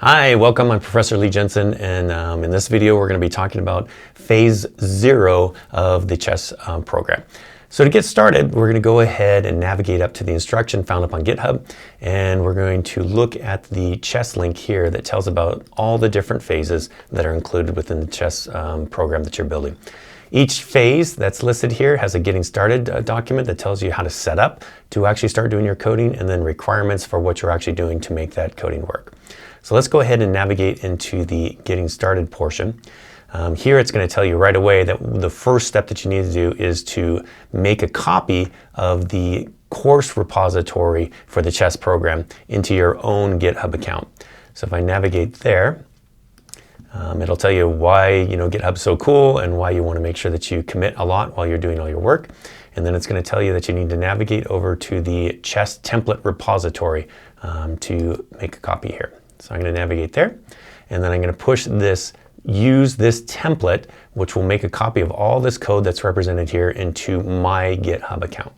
Hi, welcome. I'm Professor Lee Jensen, and in this video we're going to be talking about phase 0 of the chess program. So to get started, we're going to go ahead and navigate up to the instruction found up on GitHub, and we're going to look at the chess link here that tells about all the different phases that are included within the chess program that you're building. Each phase that's listed here has a getting started document that tells you how to set up to actually start doing your coding, and then requirements for what you're actually doing to make that coding work. So let's go ahead and navigate into the getting started portion. Here it's going to tell you right away that the first step that you need to do is to make a copy of the course repository for the chess program into your own GitHub account. So if I navigate there, it'll tell you why GitHub's so cool and why you want to make sure that you commit a lot while you're doing all your work. And then it's going to tell you that you need to navigate over to the chess template repository to make a copy here. So I'm going to navigate there, and then I'm going to use this template, which will make a copy of all this code that's represented here into my GitHub account.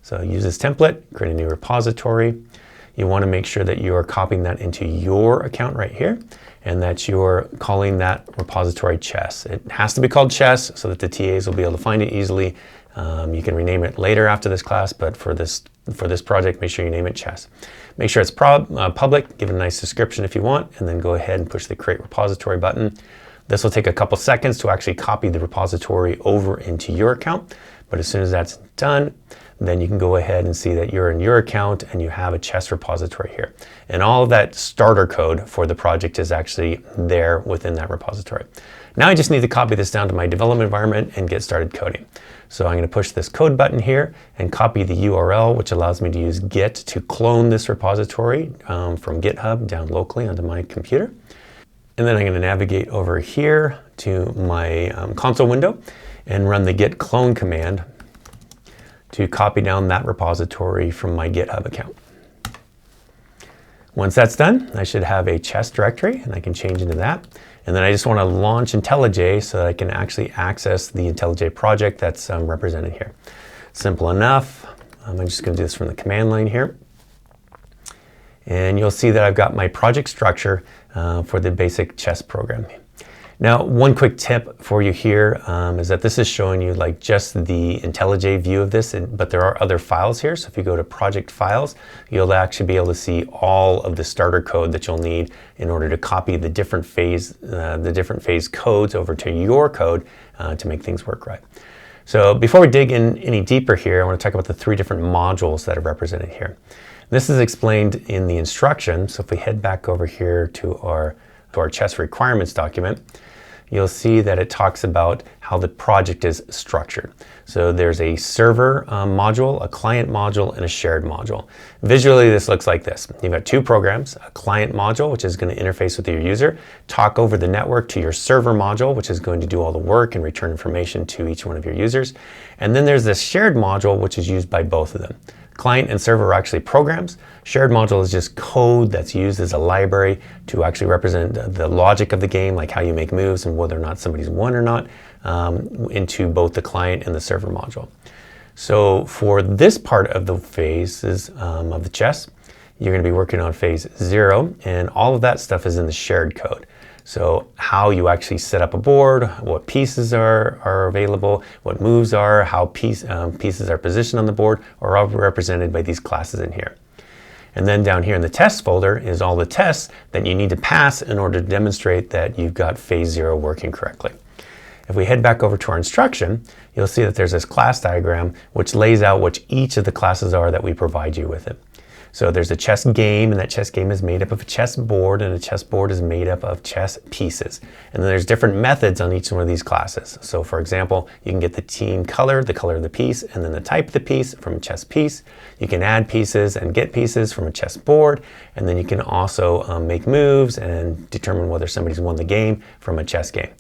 So use this template, create a new repository. You want to make sure that you are copying that into your account right here, and that you're calling that repository chess. It has to be called chess so that the TAs will be able to find it easily. You can rename it later after this class, but for this project, make sure you name it chess. Make sure it's public, give it a nice description if you want, and then go ahead and push the create repository button. This will take a couple seconds to actually copy the repository over into your account, but as soon as that's done, then you can go ahead and see that you're in your account and you have a chess repository here. And all of that starter code for the project is actually there within that repository. Now I just need to copy this down to my development environment and get started coding. So I'm going to push this code button here and copy the URL, which allows me to use Git to clone this repository from GitHub down locally onto my computer. And then I'm going to navigate over here to my console window and run the git clone command to copy down that repository from my GitHub account. Once that's done, I should have a chess directory, and I can change into that. And then I just want to launch IntelliJ so that I can actually access the IntelliJ project that's represented here. Simple enough. I'm just going to do this from the command line here. And you'll see that I've got my project structure for the basic chess program. Now, one quick tip for you here is that this is showing you like just the IntelliJ view of this, but there are other files here. So if you go to project files, you'll actually be able to see all of the starter code that you'll need in order to copy the different phase codes over to your code to make things work right. So before we dig in any deeper here, I want to talk about the 3 different modules that are represented here. This is explained in the instruction. So if we head back over here to our chess requirements document, you'll see that it talks about how the project is structured. So there's a server module, a client module, and a shared module. Visually, this looks like this. You've got 2 programs, a client module, which is going to interface with your user, talk over the network to your server module, which is going to do all the work and return information to each one of your users. And then there's this shared module, which is used by both of them. Client and server are actually programs. Shared module is just code that's used as a library to actually represent the logic of the game, like how you make moves and whether or not somebody's won or not, into both the client and the server module. So for this part of the phases of the chess, you're going to be working on phase 0, and all of that stuff is in the shared code. So how you actually set up a board, what pieces are available, what moves are, how pieces are positioned on the board are all represented by these classes in here. And then down here in the test folder is all the tests that you need to pass in order to demonstrate that you've got phase 0 working correctly. If we head back over to our instruction, you'll see that there's this class diagram which lays out what each of the classes are that we provide you with it. So there's a chess game, and that chess game is made up of a chess board, and a chess board is made up of chess pieces. And then there's different methods on each one of these classes. So for example, you can get the team color, the color of the piece, and then the type of the piece from a chess piece. You can add pieces and get pieces from a chess board, and then you can also make moves and determine whether somebody's won the game from a chess game.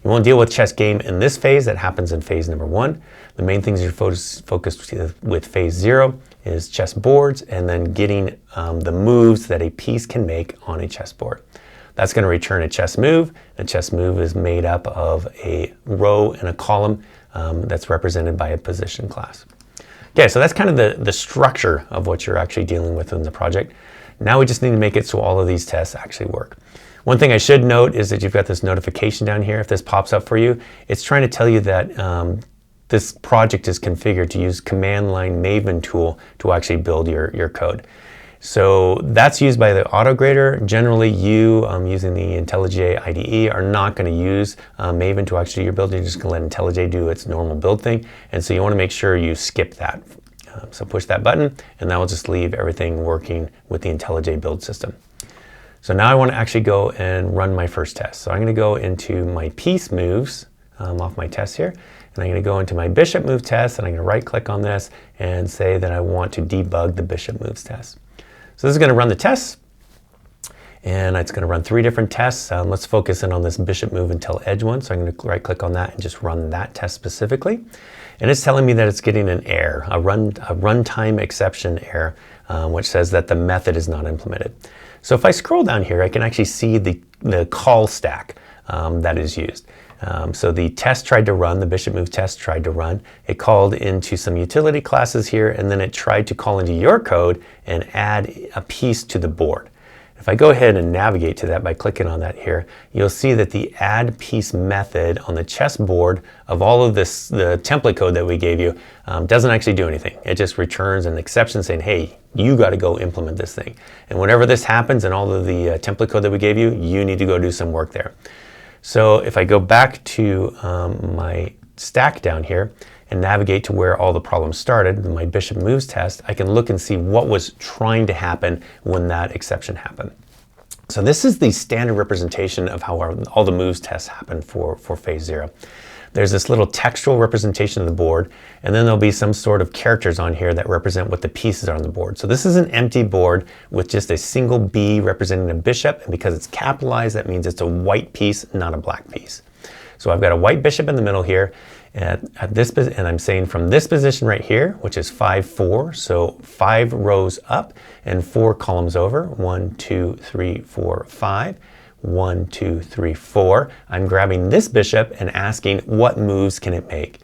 You won't deal with chess game in this phase. That happens in phase number 1. The main things you're focused with phase 0 is chess boards, and then getting the moves that a piece can make on a chessboard. That's going to return a chess move. A chess move is made up of a row and a column that's represented by a position class. Okay, so that's kind of the structure of what you're actually dealing with in the project. Now we just need to make it so all of these tests actually work. One thing I should note is that you've got this notification down here. If this pops up for you, it's trying to tell you that this project is configured to use command line Maven tool to actually build your code. So that's used by the AutoGrader. Generally, you using the IntelliJ IDE are not going to use Maven to actually do your build. You're just going to let IntelliJ do its normal build thing. And so you want to make sure you skip that. So push that button, and that will just leave everything working with the IntelliJ build system. So now I want to actually go and run my first test. So I'm going to go into my piece moves off my test here. And I'm going to go into my bishop move test, and I'm going to right click on this and say that I want to debug the bishop moves test. So this is going to run the tests, and it's going to run 3 different tests. Let's focus in on this bishop move until edge one. So I'm going to right click on that and just run that test specifically. And it's telling me that it's getting an error, a runtime exception error, which says that the method is not implemented. So if I scroll down here, I can actually see the call stack that is used. So the test tried to run, the bishop move test tried to run. It called into some utility classes here, and then it tried to call into your code and add a piece to the board. If I go ahead and navigate to that by clicking on that here, you'll see that the add piece method on the chessboard of all of this, the template code that we gave you, doesn't actually do anything. It just returns an exception saying, hey, you got to go implement this thing. And whenever this happens in all of the template code that we gave you, you need to go do some work there. So if I go back to my stack down here and navigate to where all the problems started, my bishop moves test, I can look and see what was trying to happen when that exception happened. So this is the standard representation of how all the moves tests happen for phase 0. There's this little textual representation of the board, and then there'll be some sort of characters on here that represent what the pieces are on the board. So this is an empty board with just a single B representing a bishop, and because it's capitalized, that means it's a white piece, not a black piece. So I've got a white bishop in the middle here, and I'm saying from this position right here, which is 5-4, so 5 rows up and 4 columns over, 1, 2, 3, 4, 5. 1, 2, 3, 4. I'm grabbing this bishop and asking what moves can it make.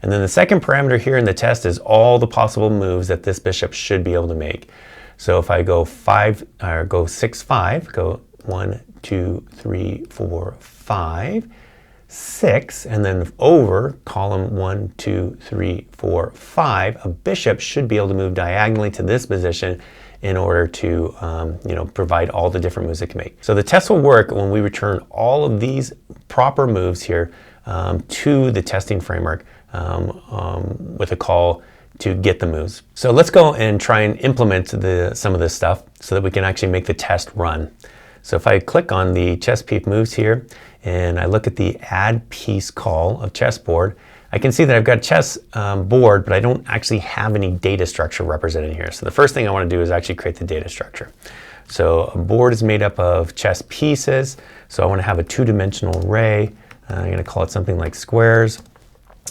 And then the second parameter here in the test is all the possible moves that this bishop should be able to make. So if I go 6, 5, go 1, 2, 3, 4, 5, 6, and then over column 1, 2, 3, 4, 5, a bishop should be able to move diagonally to this position in order to provide all the different moves it can make. So the test will work when we return all of these proper moves here to the testing framework with a call to get the moves. So let's go and try and implement some of this stuff so that we can actually make the test run. So if I click on the chess piece moves here and I look at the add piece call of chessboard, I can see that I've got a chess board, but I don't actually have any data structure represented here. So the first thing I want to do is actually create the data structure. So a board is made up of chess pieces. So I want to have a 2-dimensional array. I'm going to call it something like squares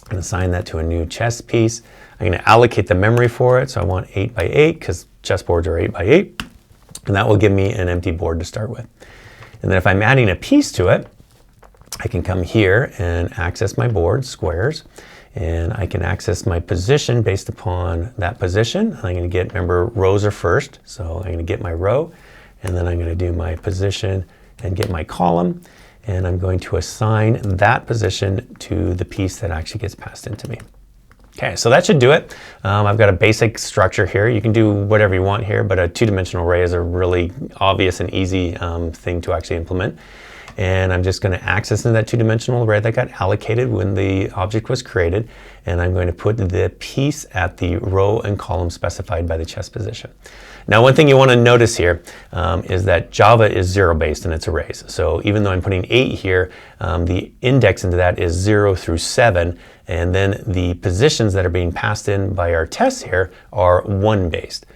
and assign that to a new chess piece. I'm going to allocate the memory for it. So I want 8 by 8 because chessboards are 8 by 8. And that will give me an empty board to start with. And then if I'm adding a piece to it, I can come here and access my board, squares, and I can access my position based upon that position. I'm going to get, remember, rows are first, so I'm going to get my row, and then I'm going to do my position and get my column, and I'm going to assign that position to the piece that actually gets passed into me. Okay, so that should do it. I've got a basic structure here. You can do whatever you want here, but a 2-dimensional array is a really obvious and easy thing to actually implement. And I'm just going to access into that 2-dimensional array that got allocated when the object was created, and I'm going to put the piece at the row and column specified by the chess position. Now, one thing you want to notice here is that Java is 0 based in its arrays. So even though I'm putting 8 here, the index into that is 0 through 7, and then the positions that are being passed in by our tests here are 1 based.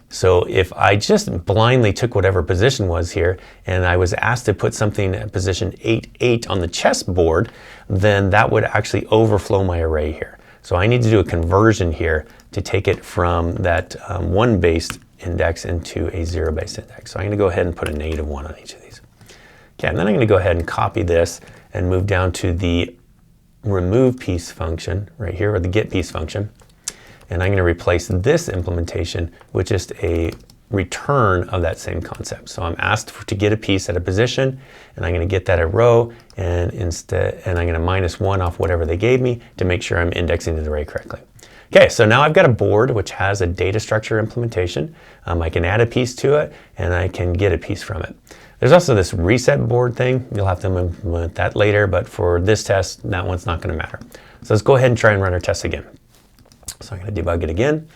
So if I just blindly took whatever position was here and I was asked to put something at position 8, on the chessboard, then that would actually overflow my array here. So I need to do a conversion here to take it from that 1 based index into a 0 based index. So I'm going to go ahead and put a -1 on each of these. Okay, and then I'm going to go ahead and copy this and move down to the remove piece function right here, or the get piece function. And I'm going to replace this implementation with just a return of that same concept. So I'm asked to get a piece at a position, and I'm going to get that at row, and I'm going to -1 off whatever they gave me to make sure I'm indexing the array correctly. Okay, so now I've got a board which has a data structure implementation. I can add a piece to it, and I can get a piece from it. There's also this reset board thing. You'll have to implement that later, but for this test, that one's not going to matter. So let's go ahead and try and run our test again. So I'm going to debug it again,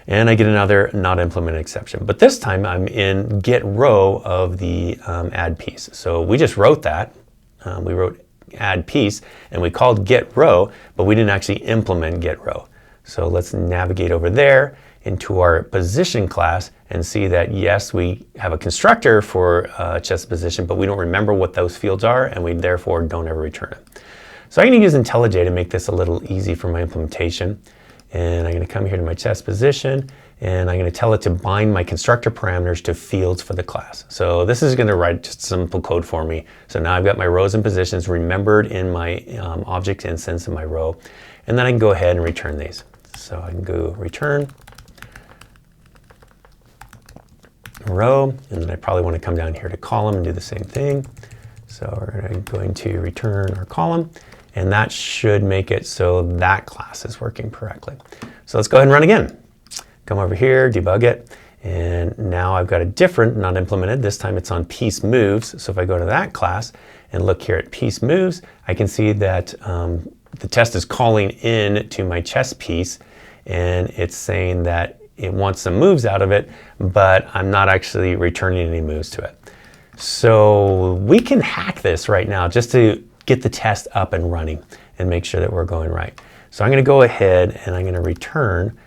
and I get another not implemented exception. But this time I'm in get row of the add piece. So we just wrote that. We wrote add piece, and we called get row, but we didn't actually implement get row. So let's navigate over there into our position class and see that yes, we have a constructor for chess position, but we don't remember what those fields are, and we therefore don't ever return it. So I'm going to use IntelliJ to make this a little easy for my implementation. And I'm going to come here to my chess position, and I'm going to tell it to bind my constructor parameters to fields for the class. So this is going to write just simple code for me. So now I've got my rows and positions remembered in my object instance in my row. And then I can go ahead and return these. So I can go return row, and then I probably want to come down here to column and do the same thing. So we're going to return our column, and that should make it so that class is working correctly. So let's go ahead and run again. Come over here, debug it, and now I've got a different not implemented. This time it's on piece moves. So if I go to that class and look here at piece moves, I can see that the test is calling in to my chess piece, and it's saying that it wants some moves out of it, but I'm not actually returning any moves to it. So we can hack this right now just to get the test up and running and make sure that we're going right. So I'm going to go ahead and I'm going to return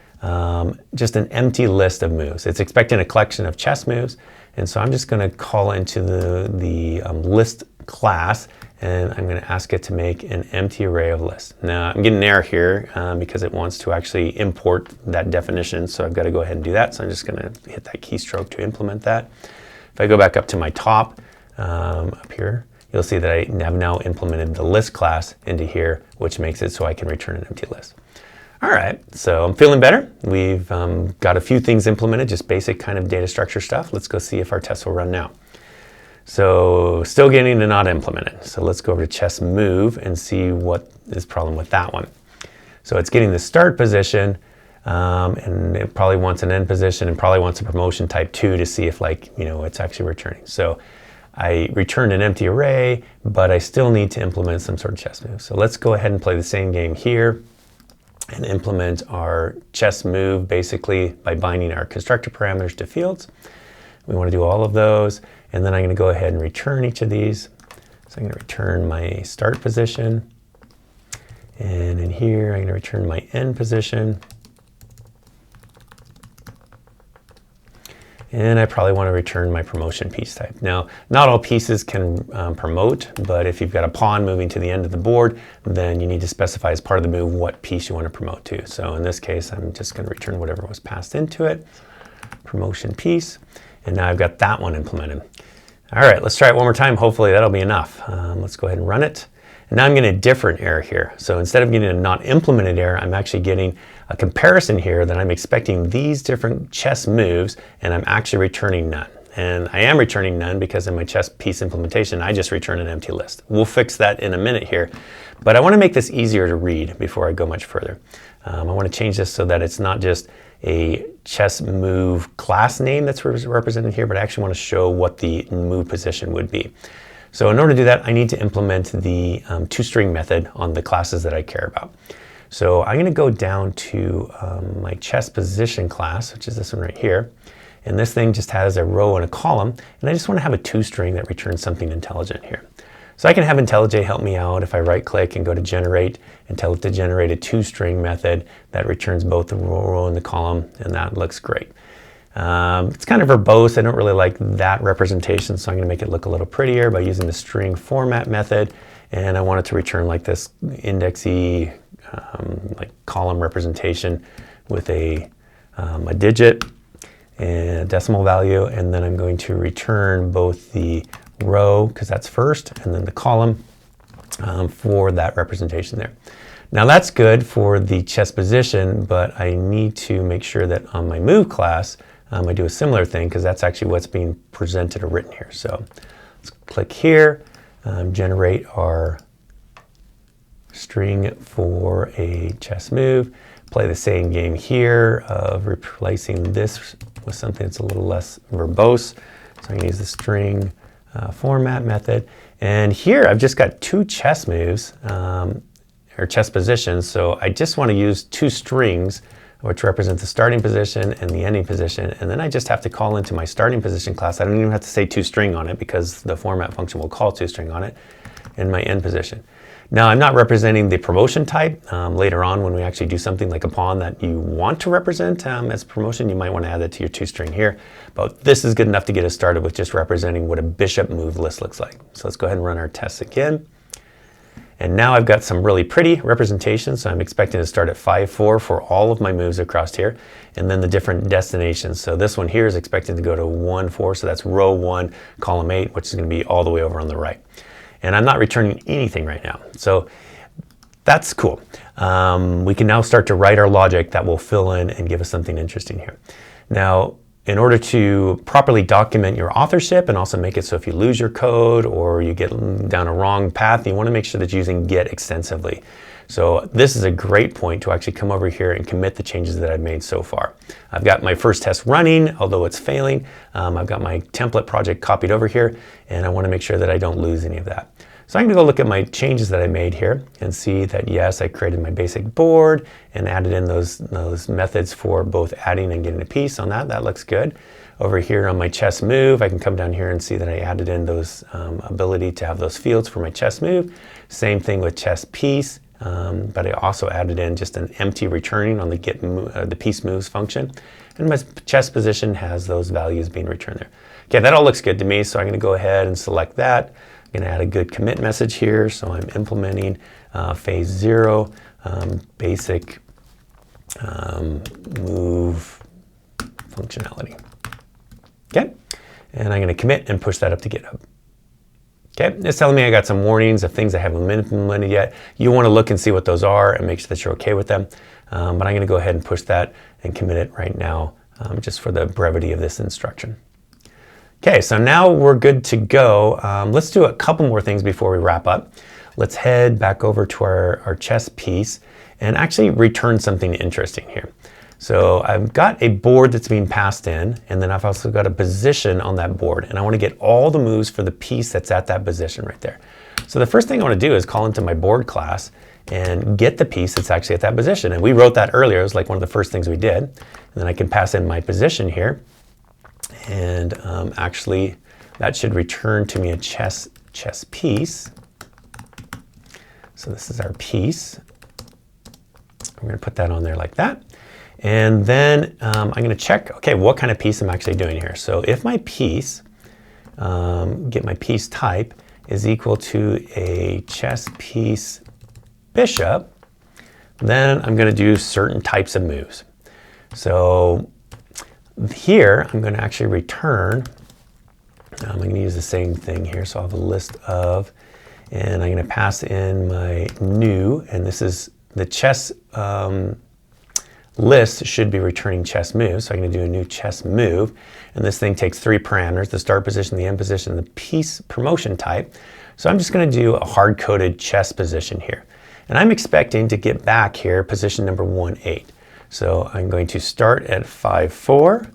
just an empty list of moves. It's expecting a collection of chess moves, and so I'm just going to call into the list class, and I'm going to ask it to make an empty array of lists. Now I'm getting an error here because it wants to actually import that definition, so I've got to go ahead and do that. So I'm just going to hit that keystroke to implement that. If I go back up to my top up here, you'll see that I have now implemented the list class into here, which makes it so I can return an empty list. All right, so I'm feeling better. We've got a few things implemented, just basic kind of data structure stuff. Let's go see if our test will run now. So still getting to not implemented. So let's go over to chess move and see what is the problem with that one. So it's getting the start position, and it probably wants an end position and probably wants a promotion type 2 to see if, like, you know, it's actually returning. So I returned an empty array, but I still need to implement some sort of chess move. So let's go ahead and play the same game here and implement our chess move basically by binding our constructor parameters to fields. We want to do all of those, and then I'm going to go ahead and return each of these. So I'm going to return my start position, and in here I'm going to return my end position, and I probably want to return my promotion piece type. Now, not all pieces can promote, but if you've got a pawn moving to the end of the board, then you need to specify as part of the move what piece you want to promote to. So in this case, I'm just going to return whatever was passed into it, promotion piece, and now I've got that one implemented. All right, let's try it one more time. Hopefully that'll be enough. Let's go ahead and run it. And now I'm getting a different error here. So instead of getting a not implemented error, I'm actually getting a comparison here that I'm expecting these different chess moves, and I'm actually returning none. And I am returning none because in my chess piece implementation, I just return an empty list. We'll fix that in a minute here, but I want to make this easier to read before I go much further. I want to change this so that it's not just a chess move class name that's represented here, but I actually want to show what the move position would be. So in order to do that, I need to implement the toString method on the classes that I care about. So I'm going to go down to my chess position class, which is this one right here. And this thing just has a row and a column, and I just want to have a toString that returns something intelligent here. So I can have IntelliJ help me out if I right click and go to generate and tell it to generate a toString method that returns both the row and the column, and that looks great. It's kind of verbose. I don't really like that representation, so I'm going to make it look a little prettier by using the string format method, and I want it to return like this indexy like column representation with a digit and a decimal value, and then I'm going to return both the row, because that's first, and then the column for that representation there. Now that's good for the chess position, but I need to make sure that on my move class, I do a similar thing because that's actually what's being presented or written here. So let's click here, generate our string for a chess move, play the same game here of replacing this with something that's a little less verbose. So I'm going to use the string format method. And here I've just got two chess moves, or chess positions. So I just want to use two strings, which represent the starting position and the ending position. And then I just have to call into my starting position class. I don't even have to say toString on it because the format function will call toString on it, and my end position. Now I'm not representing the promotion type. Later on when we actually do something like a pawn that you want to represent as promotion, you might want to add that to your toString here. But this is good enough to get us started with just representing what a bishop move list looks like. So let's go ahead and run our tests again. And now I've got some really pretty representations. So I'm expecting to start at 5-4 for all of my moves across here, and then the different destinations. So this one here is expected to go to 1-4. So that's row 1, column 8, which is going to be all the way over on the right. And I'm not returning anything right now. So that's cool. We can now start to write our logic that will fill in and give us something interesting here. Now, in order to properly document your authorship and also make it so if you lose your code or you get down a wrong path, you want to make sure that you're using Git extensively. So this is a great point to actually come over here and commit the changes that I've made so far. I've got my first test running, although it's failing. I've got my template project copied over here, and I want to make sure that I don't lose any of that. So I'm going to go look at my changes that I made here and see that yes, I created my basic board and added in those methods for both adding and getting a piece on that. That looks good. Over here on my chess move, I can come down here and see that I added in those ability to have those fields for my chess move. Same thing with chess piece. But I also added in just an empty returning on the get the piece moves function, and my chess position has those values being returned there. Okay, that all looks good to me, so I'm going to go ahead and select that. I'm going to add a good commit message here, so I'm implementing phase 0 basic move functionality. Okay, and I'm going to commit and push that up to GitHub. Okay, it's telling me I got some warnings of things I haven't implemented yet. You want to look and see what those are and make sure that you're okay with them. But I'm going to go ahead and push that and commit it right now, just for the brevity of this instruction. Okay, so now we're good to go. Let's do a couple more things before we wrap up. Let's head back over to our chess piece and actually return something interesting here. So I've got a board that's being passed in, and then I've also got a position on that board, and I want to get all the moves for the piece that's at that position right there. So the first thing I want to do is call into my board class and get the piece that's actually at that position. And we wrote that earlier. It was like one of the first things we did. And then I can pass in my position here, and actually that should return to me a chess piece. So this is our piece. I'm going to put that on there like that. And then I'm going to check, okay, what kind of piece I'm actually doing here. So if my piece, get my piece type, is equal to a chess piece bishop, then I'm going to do certain types of moves. So here I'm going to actually return, I'm going to use the same thing here. So I'll have a list of, and I'm going to pass in my new, and this is the chess list should be returning chess moves. So I'm going to do a new chess move, and this thing takes 3 parameters: the start position, the end position, the piece promotion type. So I'm just going to do a hard-coded chess position here, and I'm expecting to get back here position number 1-8. So I'm going to start at 5-4.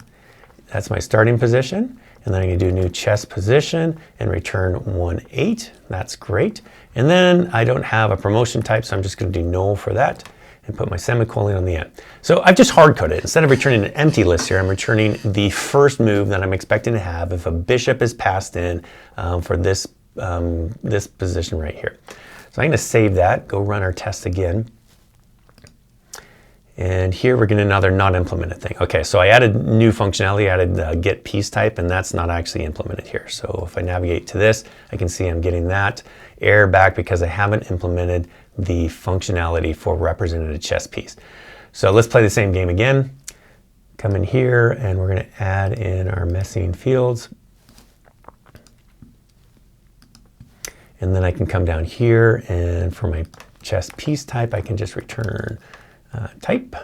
That's my starting position, and then I'm going to do a new chess position and return 1-8. That's great. And then I don't have a promotion type, so I'm just going to do null for that and put my semicolon on the end. So I've just hard-coded. Instead of returning an empty list here, I'm returning the first move that I'm expecting to have if a bishop is passed in for this, this position right here. So I'm going to save that, go run our test again. And here we're getting another not implemented thing. Okay, so I added new functionality, added get piece type, and that's not actually implemented here. So if I navigate to this, I can see I'm getting that error back because I haven't implemented the functionality for representing a chess piece. So let's play the same game again. Come in here and we're going to add in our messing fields. And then I can come down here, and for my chess piece type, I can just return type.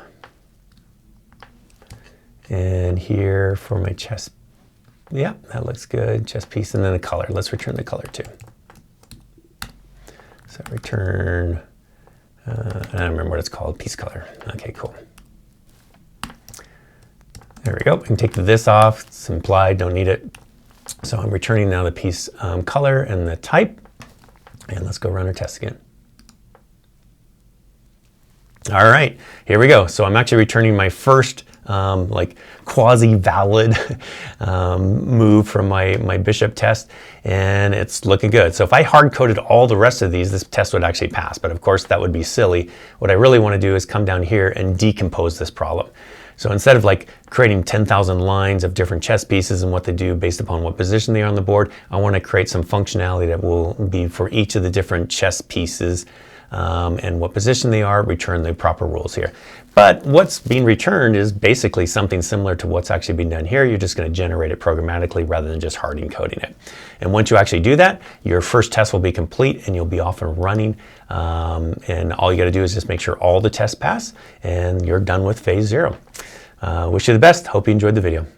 And here for my chess, yeah, that looks good. Chess piece, and then the color. Let's return the color too. So return, I don't remember what it's called, piece color. Okay, cool. There we go. I can take this off. It's implied, don't need it. So I'm returning now the piece color and the type. And let's go run our test again. All right, here we go. So I'm actually returning my first like quasi-valid move from my bishop test, and it's looking good. So if I hard-coded all the rest of these, this test would actually pass, but of course that would be silly. What I really want to do is come down here and decompose this problem. So instead of like creating 10,000 lines of different chess pieces and what they do based upon what position they are on the board, I want to create some functionality that will be for each of the different chess pieces and what position they are, return the proper rules here. But what's being returned is basically something similar to what's actually being done here. You're just going to generate it programmatically rather than just hard encoding it. And once you actually do that, your first test will be complete and you'll be off and running. And all you got to do is just make sure all the tests pass and you're done with phase 0. Wish you the best. Hope you enjoyed the video.